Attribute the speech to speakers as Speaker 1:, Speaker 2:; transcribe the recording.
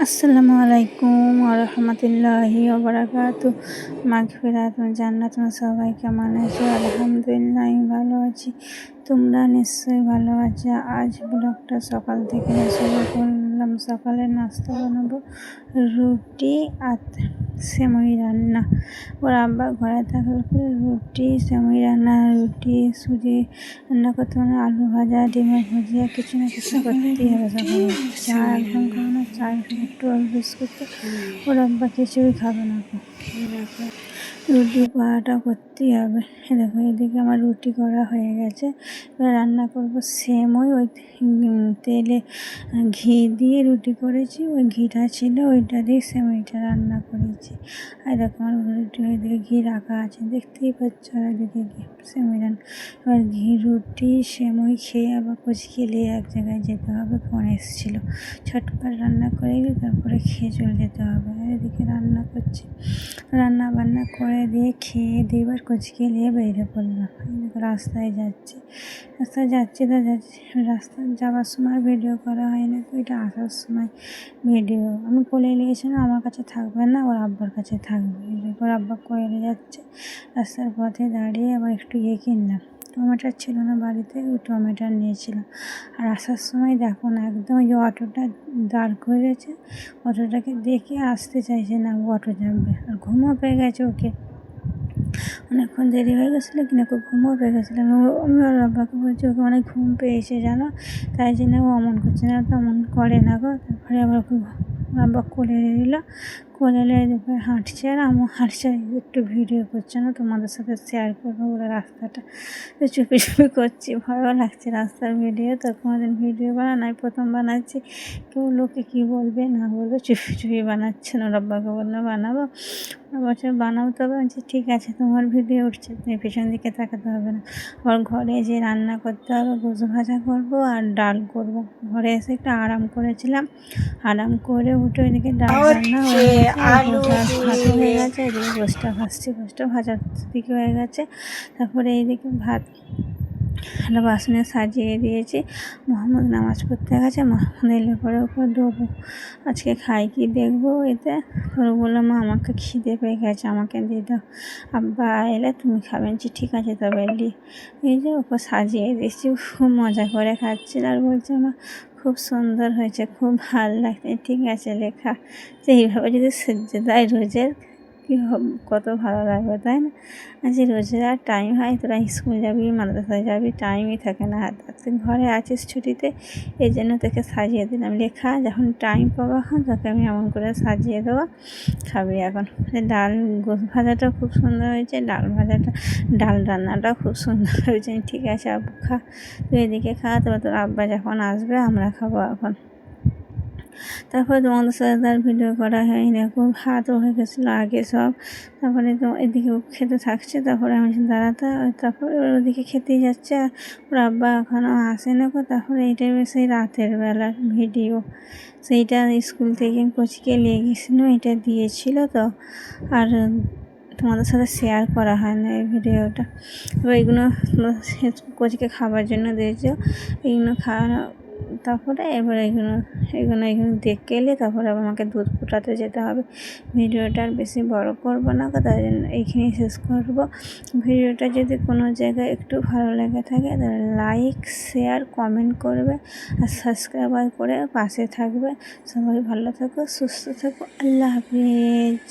Speaker 1: আসসালামু আলাইকুম ওরহমতুল্লাহি ওবারাকাতু। মাগফিরাত জান্নাত সবাই কেমন আছো? আলহামদুলিল্লাহ আমি ভালো আছি, তোমরা নিশ্চয়ই ভালো আছো। আজ ব্লগটা সকাল থেকে শুরু করলাম। সকালে নাস্তা বানাবো রুটি আর সেমই রান্না। ওর আব্বা ঘরে থাকার পরে রুটি সেমই রান্না, রুটি সুজি রান্না করতে মানে আলু ভাজা ডিমের ভুজিয়া কিছু না কিছু করতেই হবে। সকালে চা একদম খাবে না, চা একটু বিস্কুট ওর আব্বা কিছুই খাবে না। রুটি পাড়াটা করতেই হবে। দেখো এদিকে আমার রুটি করা হয়ে গেছে, এবার রান্না করবো সেমই। ওই তেলে ঘি দিয়ে রুটি করেছি, ওই ঘিটা ছিল ওইটা দিয়ে সেমইটা রান্না করেছি। আর দেখো আমার রুটি ওইদিকে ঘি রাখা আছে, দেখতেই পাচ্ছ। আর ওইদিকে ঘি সেমই রান্না, এবার ঘি রুটি সেমই খেয়ে আবার কচকি নিয়ে এক জায়গায় যেতে হবে, ফোন এসেছিলো। ছটপট রান্না করে তারপরে খেয়ে চলে যেতে হবে। আর এদিকে রান্না করছি, রান্না বান্না করে দিয়ে খেয়ে দিয়ে এবার কচকে নিয়ে বেরিয়ে পড়লাম। রাস্তায় যাচ্ছি রাস্তায় যাওয়ার সময় ভিডিও করা হয় না, ওইটা আসার সময় ভিডিও। আমি কোলে নিয়েছিলাম, আমার কাছে থাকবে না, ওর আব্বার কাছে থাকবে। ওর আব্বা কোলে যাচ্ছে, রাস্তার পথে দাঁড়িয়ে আবার একটু কিনলাম। টমেটো ছিল না বাড়িতে, ওই টমেটো নিয়েছিলাম। আর আসার সময় দেখো না, একদম ওই অটোটা দাঁড় করেছে, অটোটাকে দেখে আসতে চাইছে না, অটো যাবে। আর ঘুমও পেয়ে গেছে ওকে, অনেকক্ষণ দেরি হয়ে গেছিলো কিনা ওকে ঘুমও পেয়ে গেছিলো। আমি ওর আব্বাকে বলছি ওকে অনেক ঘুম পেয়েছে জানো, তাই জন্য ও অমন করছে না, তো অমন করে না গো। তারপরে আবার ওকে আব্বা কোলে নিল, কোলে নিয়ে হাঁটছে আর আমিও হাঁটছে, একটু ভিডিও করছে না, তোমাদের সাথে শেয়ার করবো বলে রাস্তাটা তো চুপি চুপি করছি। ভয়ও লাগছে রাস্তার ভিডিও, তো কোনোদিন ভিডিও বানাই প্রথম বানাচ্ছি, কেউ লোকে কী বলবে না বলবে, চুপি চুপি বানাচ্ছে না। ওর আব্বাকে বললো বানাবো, বছর বানাও, তবে বলছি ঠিক আছে তোমার ভিডিও উঠছে, তুমি পেছন দিকে তাকাতে হবে না। আবার ঘরে যে রান্না করতে হবে, গোছ ভাজা করবো আর ডাল করবো। ঘরে এসে একটু আরাম করেছিলাম, আরাম করে উঠে ওইদিকে ডাল রান্না হয়ে গেছে, ভাত হয়ে গেছে। এদিকে গোছটা ভাজছি, গোছটা ভাজার দিকে হয়ে গেছে। তারপরে এইদিকে ভাত একটা বাসনে সাজিয়ে দিয়েছি। মোহাম্মদ নামাজ পড়তে গেছে, মোহাম্মদ এলে পরে ওপর দেবো। আজকে খাই কি দেখবো এতে। তোর বললো মা আমাকে খিদে পেয়ে গেছে, আমাকে দিয়ে দাও, আব্বা এলে তুমি খাবেন। ঠিক আছে তবে এলি। এই যে ওপর সাজিয়ে দিয়েছি, খুব মজা করে খাচ্ছিল। আর বলছে মা খুব সুন্দর হয়েছে, খুব ভালো লাগছে। ঠিক আছে লেখা, যে এইভাবে যদি সেজে দেয় রোজের, কত ভালো লাগবে তাই না? আজ রোজের আর টাইম হয়, তোরা স্কুল যাবি মাদ্রাসায় যাবি, টাইমই থাকে না হাতে। তুই ঘরে আছিস ছুটিতে, এই জন্য তোকে সাজিয়ে দিলাম। লেখা যখন টাইম পাওয়া হয় তোকে আমি এমন করে সাজিয়ে দেবো, খাবি এখন। ডাল গোছ ভাজাটাও খুব সুন্দর হয়েছে, ডাল রান্নাটাও খুব সুন্দর হয়েছে। ঠিক আছে আব্বু খা, তুই এদিকে খা, তবে তোর আব্বা যখন আসবে আমরা খাবো এখন। তারপরে তোমাদের সাথে তার ভিডিও করা হয়নি, খুব ভাতও হয়ে গেছিলো আগে সব। তারপরে তো এদিকে খেতে থাকছে, তারপরে আমি দাঁড়াতে, তারপরে ওদিকে খেতেই যাচ্ছে। আর ওর আব্বা এখনও আসে না গো। তারপরে এইটাই সেই রাতের বেলার ভিডিও, সেইটা স্কুল থেকে কোচকে নিয়ে গেছিলো, এটা দিয়েছিল তো। আর তোমাদের সাথে শেয়ার করা হয় না এই ভিডিওটা। এবার এইগুলো কোচকে খাবার জন্য দিয়েছে, এইগুলো খাওয়ানো। তারপরে এবার এগুলো দেখে এলে তারপরে আবার আমাকে দুধ ফোটাতে যেতে হবে। ভিডিওটা আর বেশি বড় করবো না, তাই জন্য এইখানেই শেষ করবো। ভিডিওটা যদি কোনো জায়গায় একটু ভালো লেগে থাকে তাহলে লাইক শেয়ার কমেন্ট করবে আর সাবস্ক্রাইব করে পাশে থাকবে। সবাই ভালো থাকো, সুস্থ থাকো, আল্লাহ হাফিজ।